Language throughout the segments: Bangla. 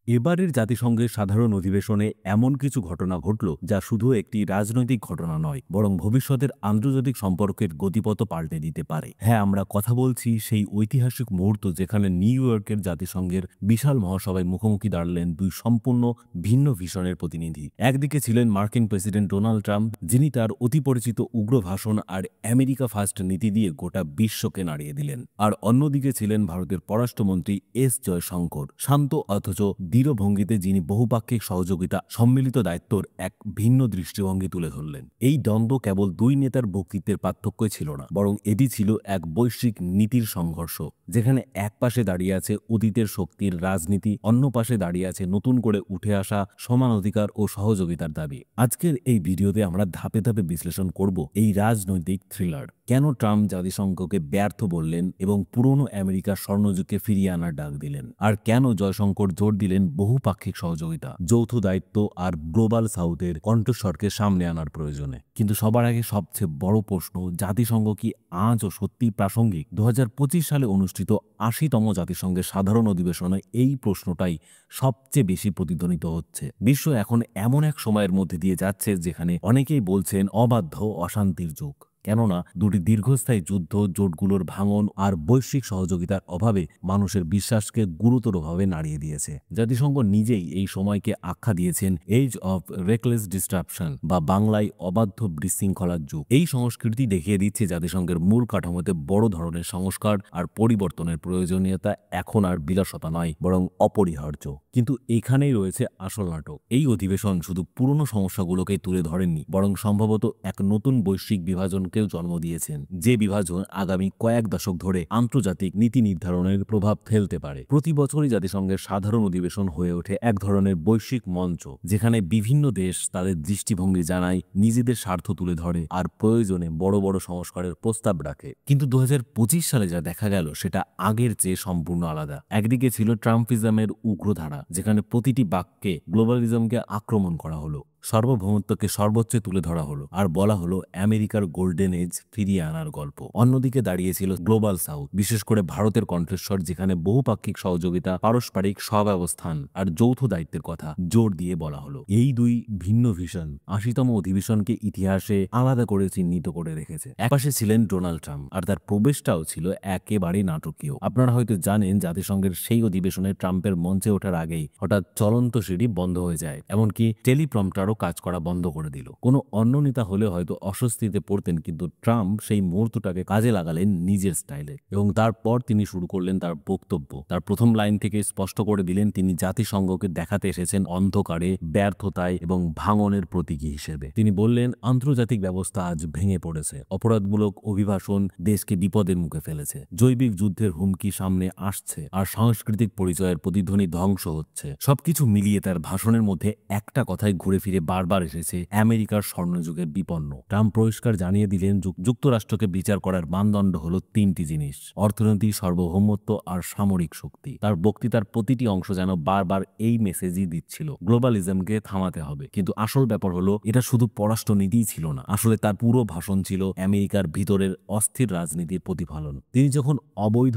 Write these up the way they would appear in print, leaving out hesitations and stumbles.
এবারের জাতিসংঘের সাধারণ অধিবেশনে এমন কিছু ঘটনা ঘটল যা শুধু একটি রাজনৈতিক ঘটনা নয়, বরং ভবিষ্যতের আন্তর্জাতিক সম্পর্কের গতিপথ পাল্টে দিতে পারে। হ্যাঁ, আমরা কথা বলছি সেই ঐতিহাসিক মুহূর্ত যেখানে নিউ ইয়র্কের জাতিসংঘের বিশাল মহাসভায় মুখোমুখি দাঁড়ালেন দুই সম্পূর্ণ ভিন্ন ভিশনের প্রতিনিধি। একদিকে ছিলেন মার্কিন প্রেসিডেন্ট ডোনাল্ড ট্রাম্প, যিনি তার অতি পরিচিত উগ্র ভাষণ আর আমেরিকা ফার্স্ট নীতি দিয়ে গোটা বিশ্বকে নাড়িয়ে দিলেন। আর অন্যদিকে ছিলেন ভারতের পররাষ্ট্রমন্ত্রী এস জয়শঙ্কর, শান্ত অথচ দৃঢ় ভঙ্গিতে, যিনি বহুপাক্ষিক সহযোগিতা, সম্মিলিত দায়িত্বর এক ভিন্ন দৃষ্টিভঙ্গি তুলে ধরলেন। এই দ্বন্দ্ব কেবল দুই নেতার বক্তৃত্বের পার্থক্যই ছিল না, বরং এটি ছিল এক বৈশ্বিক নীতির সংঘর্ষ, যেখানে এক পাশে দাঁড়িয়ে আছে অতীতের শক্তির রাজনীতি, অন্য পাশে দাঁড়িয়ে আছে নতুন করে উঠে আসা সমান অধিকার ও সহযোগিতার দাবি। আজকের এই ভিডিওতে আমরা ধাপে ধাপে বিশ্লেষণ করব এই রাজনৈতিক থ্রিলার, কেন ট্রাম্প জাতিসংঘকে ব্যর্থ বললেন এবং পুরনো আমেরিকার স্বর্ণযুগকে ফিরিয়ে আনার ডাক দিলেন, আর কেন জয়শঙ্কর জোর দিলেন বহুপাক্ষিক সহযোগিতা, যৌথ দায়িত্ব আর গ্লোবাল সাউথের কণ্ঠস্বরকে সামনে আনার প্রয়োজনে। কিন্তু সবার আগে সবচেয়ে বড় প্রশ্ন, জাতিসংঘ কি আজও সত্যি প্রাসঙ্গিক? 2025 সালে অনুষ্ঠিত 80তম জাতিসংঘের সাধারণ অধিবেশনে এই প্রশ্নটাই সবচেয়ে বেশি প্রতিধ্বনিত হচ্ছে। বিশ্ব এখন এমন এক সময়ের মধ্যে দিয়ে যাচ্ছে যেখানে অনেকেই বলছেন অবাধ্য অশান্তির যুগ, কেননা দুটি দীর্ঘস্থায়ী যুদ্ধ, জোটগুলোর ভাঙন আর বৈশ্বিক সহযোগিতার অভাবে মানুষের বিশ্বাসকে গুরুতরভাবে নাড়িয়ে দিয়েছে। জাতিসংঘ নিজেই এই সময়কে আখ্যা দিয়েছেন এজ অফ রেকলেস ডিস্ট্রাপশন, বা বাংলায় অবাধ্য বিশৃঙ্খলার যুগ। এই সংস্কৃতি দেখিয়ে দিচ্ছে জাতিসংঘের মূল কাঠামোতে বড় ধরনের সংস্কার আর পরিবর্তনের প্রয়োজনীয়তা এখন আর বিলাসতা নয়, বরং অপরিহার্য। কিন্তু এখানেই রয়েছে আসল নাটক। এই অধিবেশন শুধু পুরনো সমস্যাগুলোকেই তুলে ধরেননি, বরং সম্ভবত এক নতুন বৈশ্বিক বিভাজনকেও জন্ম দিয়েছেন, যে বিভাজন আগামী কয়েক দশক ধরে আন্তর্জাতিক নীতি নির্ধারণের প্রভাব ফেলতে পারে। প্রতি বছরই জাতিসংঘের সাধারণ অধিবেশন হয়ে ওঠে এক ধরনের বৈশ্বিক মঞ্চ, যেখানে বিভিন্ন দেশ তাদের দৃষ্টিভঙ্গি জানায়, নিজেদের স্বার্থ তুলে ধরে আর প্রয়োজনে বড় বড় সংস্কারের প্রস্তাব রাখে। কিন্তু 2025 সালে যা দেখা গেল সেটা আগের চেয়ে সম্পূর্ণ আলাদা। একদিকে ছিল ট্রাম্পিজমের উগ্রধারা, যেখানে প্রতিটি বাক্যে গ্লোবালিজমকে আক্রমণ করা হলো, সার্বভৌমত্বকে সর্বোচ্চ তুলে ধরা হলো, আর বলা হলো আমেরিকার গোল্ডেন এজ ফিরিয়ে আনার গল্প। অন্যদিকে দাঁড়িয়েছিল গ্লোবাল সাউথ, বিশেষ করে ভারতের কণ্ঠস্বর, যেখানে বহুপাক্ষিক সহযোগিতা, পারস্পরিক সহাবস্থান আর যৌথ দায়িত্বের কথা জোর দিয়ে বলা হলো। এই দুই ভিন্ন ভিশন 80তম অধিবেশনকে ইতিহাসে আলাদা করে চিহ্নিত করে রেখেছে। একপাশে ছিলেন ডোনাল্ড ট্রাম্প, আর তার প্রবেশটাও ছিল একেবারেই নাটকীয়। আপনারা হয়তো জানেন, জাতিসংঘের সেই অধিবেশনে ট্রাম্পের মঞ্চে ওঠার আগেই হঠাৎ চলন্ত সিঁড়ি বন্ধ হয়ে যায়, এমনকি টেলিপ্রম্পটারও কাজ করা বন্ধ করে দিল। কোনো অন্য নেতা হলে হয়তো অস্বস্তিতে পড়তেন, কিন্তু ট্রাম্প সেই মুহূর্তটাকে কাজে লাগালেন নিজের স্টাইলে, এবং তারপর তিনি শুরু করলেন তার বক্তব্য। তার প্রথম লাইন থেকে স্পষ্ট করে দিলেন তিনি জাতিসংঘকে দেখাতে এসেছেন অন্ধকারে, ব্যর্থতায় এবং ভাঙনের প্রতীকী হিসেবে। তিনি বললেন, আন্তর্জাতিক ব্যবস্থা আজ ভেঙে পড়েছে, অপরাধমূলক অভিবাসন দেশকে বিপদের মুখে ফেলেছে, জৈবিক যুদ্ধের হুমকি সামনে আসছে, আর সাংস্কৃতিক পরিচয়ের প্রতিধ্বনি ধ্বংস হচ্ছে। সবকিছু মিলিয়ে তার ভাষণের মধ্যে একটা কথাই ঘুরে ফিরে বারবার এসেছে, আমেরিকার স্বর্ণযুগের বিপন্ন। ট্রাম্প পরিষ্কার জানিয়ে দিলেন, যুক্তরাষ্ট্রকে বিচার করার মানদণ্ড হলো তিনটি জিনিস: অর্থনীতি, সার্বভৌমত্ব আর সামরিক শক্তি। তার বক্তৃতার প্রতিটি অংশ যেন বারবার এই মেসেজই দিচ্ছিল, গ্লোবালিজমকে থামাতে হবে। কিন্তু আসল ব্যাপার হলো, এটা শুধু পররাষ্ট্রনীতিই ছিল না, আসলে তার পুরো ভাষণ ছিল আমেরিকার ভিতরের অস্থির রাজনীতির প্রতিফলন। তিনি যখন অবৈধ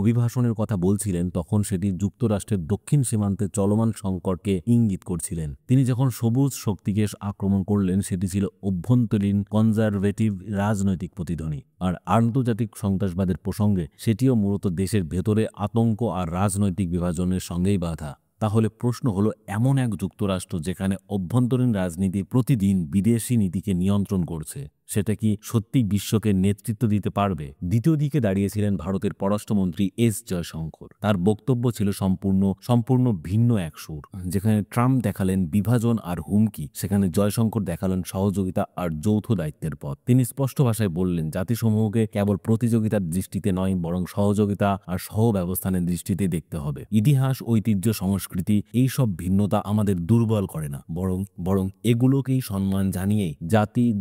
অভিবাসনের কথা বলছিলেন, তখন সেটি যুক্তরাষ্ট্রের দক্ষিণ সীমান্তে চলমান সংকটকে ইঙ্গিত করছিলেন। তিনি যখন সবুজ শক্তিকে আক্রমণ করলেন, সেটি ছিল অভ্যন্তরীণ কনজারভেটিভ রাজনৈতিক প্রতিধ্বনি। আর আন্তর্জাতিক সন্ত্রাসবাদের প্রসঙ্গে সেটিও মূলত দেশের ভেতরে আতঙ্ক আর রাজনৈতিক বিভাজনের সঙ্গেই বাধা। তাহলে প্রশ্ন হলো, এমন এক যুক্তরাষ্ট্র যেখানে অভ্যন্তরীণ রাজনীতি প্রতিদিন বিদেশি নীতিকে নিয়ন্ত্রণ করছে, সেটা কি সত্যি বিশ্বকে নেতৃত্ব দিতে পারবে? দ্বিতীয় দিকে দাঁড়িয়েছিলেন ভারতের পররাষ্ট্রমন্ত্রী এস জয়শঙ্কর। তার বক্তব্য ছিল সম্পূর্ণ ভিন্ন এক সুর। যেখানে ট্রাম্প দেখালেন বিভাজন আর হুমকি, সেখানে জয়শঙ্কর দেখালেন সহযোগিতা আর যৌথ দায়িত্বের পথ। তিনি স্পষ্ট ভাষায় বললেন, জাতিসমূহকে কেবল প্রতিযোগিতার দৃষ্টিতে নয়, বরং সহযোগিতা আর সহব্যবস্থানের দৃষ্টিতে দেখতে হবে। ইতিহাস, ঐতিহ্য, সংস্কৃতি এইসব ভিন্নতা আমাদের দুর্বল করে না, বরং এগুলোকেই সম্মান জানিয়ে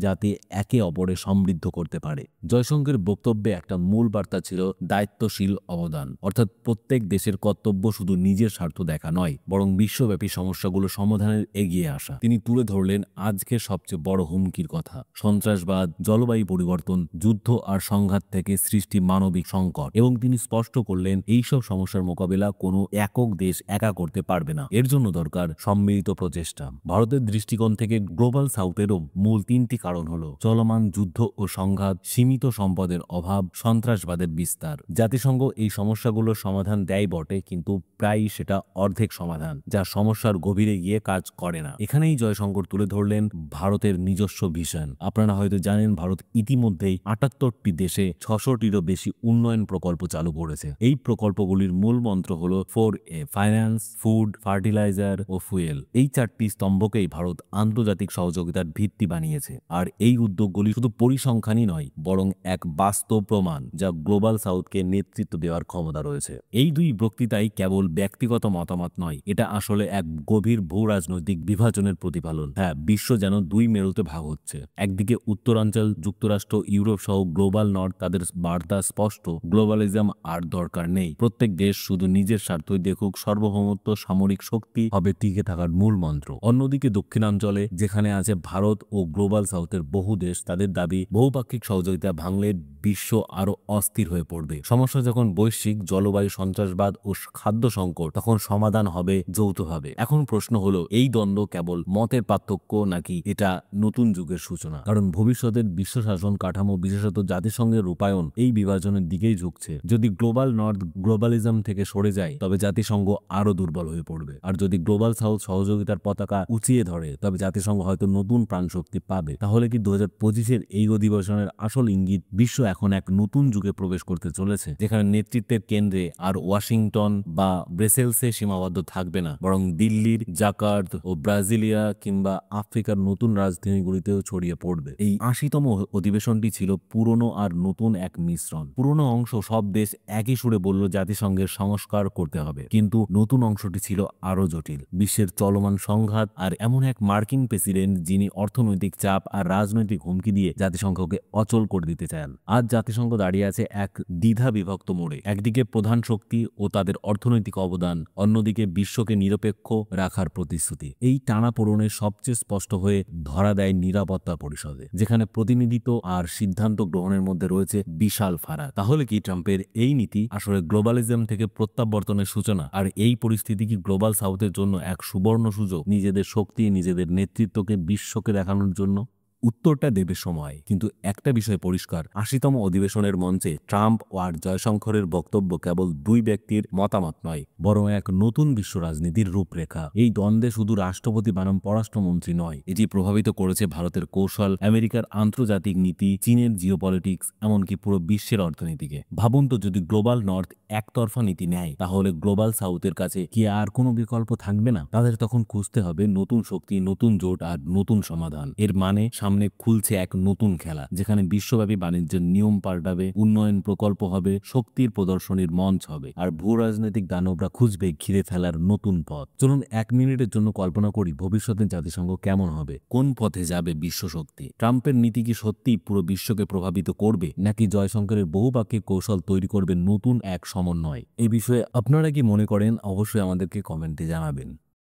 জাতি একে একে অপরে সমৃদ্ধ করতে পারে। জয়শঙ্করের বক্তব্যে একটা মূল বার্তা ছিল দায়িত্বশীল অবদান, অর্থাৎ প্রত্যেক দেশের কর্তব্য শুধু নিজের স্বার্থ দেখা নয়, বরং বিশ্বব্যাপী সমস্যাগুলো সমাধানের এগিয়ে আসা। তিনি তুলে ধরলেন আজকের সবচেয়ে বড় হুমকির কথা: সন্ত্রাসবাদ, জলবায়ু পরিবর্তন, যুদ্ধ আর সংঘাত থেকে সৃষ্টি মানবিক সংকট। এবং তিনি স্পষ্ট করলেন এইসব সমস্যার মোকাবেলা কোনো একক দেশ একা করতে পারবে না, এর জন্য দরকার সম্মিলিত প্রচেষ্টা। ভারতের দৃষ্টিকোণ থেকে গ্লোবাল সাউথেরও মূল তিনটি কারণ হলো চলমান যুদ্ধ ও সংঘাত, সীমিত সম্পদের অভাব, সন্ত্রাসবাদের বিস্তার। জাতিসংঘ এই সমস্যাগুলোর সমাধান দেয় বটে, কিন্তু প্রায়ই সেটা অর্ধেক সমাধান, যা সমস্যার গভীরে গিয়ে কাজ করে না। এখানেই জয়শঙ্কর তুলে ধরলেন ভারতের নিজস্ব ভিশন। আপনারা হয়তো জানেন ভারত ইতিমধ্যেই 78টি দেশে 600টিরও বেশি উন্নয়ন প্রকল্প চালু করেছে। এই প্রকল্পগুলির মূল মন্ত্র হলো 4A: ফাইন্যান্স, ফুড, ফার্টিলাইজার ও ফুয়েল। এই 4টি স্তম্ভকেই ভারত আন্তর্জাতিক সহযোগিতার ভিত্তি বানিয়েছে। আর এই উদ্যোগগুলি শুধু পরিসংখ্যানই নয়, বরং এক বাস্তব প্রমাণ যা গ্লোবাল সাউথকে নেতৃত্ব দেওয়ার ক্ষমতা রয়েছে। এই দুই বক্তৃতাই কেবল ব্যক্তিগত মতামত নয়, এটা আসলে এক গভীর ভূ রাজনৈতিক বিভাজনের প্রতিফলন। হ্যাঁ, বিশ্ব যেন দুই মেরুতে ভাগ হচ্ছে। একদিকে উত্তরাঞ্চল, যুক্তরাষ্ট্র, ইউরোপ সহ গ্লোবাল নর্থ, তাদের বার্তা স্পষ্ট: গ্লোবালিজম আর দরকার নেই। প্রত্যেক দেশ শুধু নিজের স্বার্থই দেখুক, সার্বভৌমত্ব, সামরিক শক্তি হবে টিকে থাকার মূল মন্ত্র। অন্যদিকে দক্ষিণাঞ্চলে, যেখানে আছে ভারত ও গ্লোবাল সাউথের বহু দেশ, তাদের দাবি বহুপাক্ষিক সহযোগিতা ভাঙলে বিশ্ব আরো অস্থির হয়ে পড়বে। সমস্যা যখন বৈশ্বিক, জলবায়ু, সন্ত্রাসবাদ ও খাদ্য সংকট, তখন সমাধান হবে যৌথভাবে। এখন প্রশ্ন হলো, এই দ্বন্দ্ব কেবল মতের পার্থক্য নাকি এটা নতুন যুগের সূচনা? কারণ ভবিষ্যতের বিশ্ব শাসন কাঠামো, বিশেষত জাতিসংঘের রূপায়ণ, এই বিভাজনের দিকেই ঝুঁকছে। যদি গ্লোবাল নর্থ গ্লোবালিজম থেকে সরে যায়, তবে জাতিসংঘ আরো দুর্বল হয়ে পড়বে। আর যদি গ্লোবাল সাউথ সহযোগিতার পতাকা উঁচিয়ে ধরে, তবে জাতিসংঘ হয়তো নতুন প্রাণশক্তি পাবে। তাহলে কি 2025-এর এই অধিবেশনের আসল ইঙ্গিত বিশ্ব এখন এক নতুন যুগে প্রবেশ করতে চলেছে, যেখানে নেতৃত্বের কেন্দ্রে আর ওয়াশিংটন বা ব্রাসেলসে সীমাবদ্ধ থাকবে না, বরং দিল্লির, জাকার্তা ও ব্রাজিলিয়া কিংবা আফ্রিকার নতুন রাজধানীগুলিতেও ছড়িয়ে পড়বে? এই 80তম অধিবেশনটি ছিল পুরনো আর নতুন এক মিশ্রণ। পুরনো অংশ সব দেশ একই সুরে বলল জাতিসংঘের সংস্কার করতে হবে, কিন্তু নতুন অংশটি ছিল আরো জটিল। বিশ্বের চলমান সংঘাত আর এমন এক মার্কিন প্রেসিডেন্ট যিনি অর্থনৈতিক চাপ আর রাজনৈতিক হুমকি দিয়ে জাতিসংঘকে অচল করে দিতে চান। আজ জাতিসংঘ দাঁড়িয়ে আছে এক দ্বিধা বিভক্ত মোড়ে। একদিকে প্রধান শক্তি ও তাদের অর্থনৈতিক অবদান, অন্যদিকে বিশ্বকে নিরপেক্ষ রাখার প্রতিশ্রুতি। এই টানাপোড়েনে সবচেয়ে স্পষ্ট হয়ে ধরা দেয় নিরাপত্তা পরিষদে, যেখানে প্রতিনিধিত্ব আর সিদ্ধান্ত গ্রহণের মধ্যে রয়েছে বিশাল ফারাক। তাহলে কি ট্রাম্পের এই নীতি আসলে গ্লোবালিজম থেকে প্রত্যাবর্তনের সূচনা? আর এই পরিস্থিতি কি গ্লোবাল সাউথের জন্য এক সুবর্ণ সুযোগ নিজেদের শক্তি, নিজেদের নেতৃত্বকে বিশ্বকে দেখানোর জন্য? উত্তরটা দেবে সময়, কিন্তু একটা বিষয় পরিষ্কার: 80তম অধিবেশনের মঞ্চে ট্রাম্প ও আর জয়শঙ্করের বক্তব্য কেবল দুই ব্যক্তির মতামত নয়, বরং এক নতুন বিশ্ব রাজনীতির রূপরেখা। এই দ্বন্দ্বে শুধু রাষ্ট্রপতি বনাম পররাষ্ট্রমন্ত্রী নয়, এটি প্রভাবিত করেছে ভারতের কৌশল, আমেরিকার আন্তর্জাতিক নীতি, চীনের জিওপলিটিক্স, এমনকি পুরো বিশ্বের অর্থনীতিকে। ভাবুন তো, যদি গ্লোবাল নর্থ একতরফা নীতি নেয়, তাহলে গ্লোবাল সাউথের কাছে কি আর কোনো বিকল্প থাকবে না? তাদের তখন খুঁজতে হবে নতুন শক্তি, নতুন জোট আর নতুন সমাধান। এর মানে সামনে খুলছে এক নতুন খেলা, যেখানে বিশ্বব্যাপী বাণিজ্যের নিয়ম পাল্টাবে, উন্নয়ন প্রকল্প হবে, শক্তির প্রদর্শনীর মঞ্চ হবে, আর ভূ রাজনৈতিক দানবরা খুঁজবে ঘিরে ফেলার নতুন পথ। চলুন 1 মিনিটের জন্য কল্পনা করি ভবিষ্যতে জাতিসংঘ কেমন হবে, কোন পথে যাবে বিশ্ব শক্তি। ট্রাম্পের নীতি কি সত্যি পুরো বিশ্বকে প্রভাবিত করবে, নাকি জয়শঙ্করের বহুপাক্ষিক কৌশল তৈরি করবে নতুন এক সমন্বয়? এই বিষয়ে আপনারা কি মনে করেন? অবশ্যই আমাদেরকে কমেন্টে জানাবেন।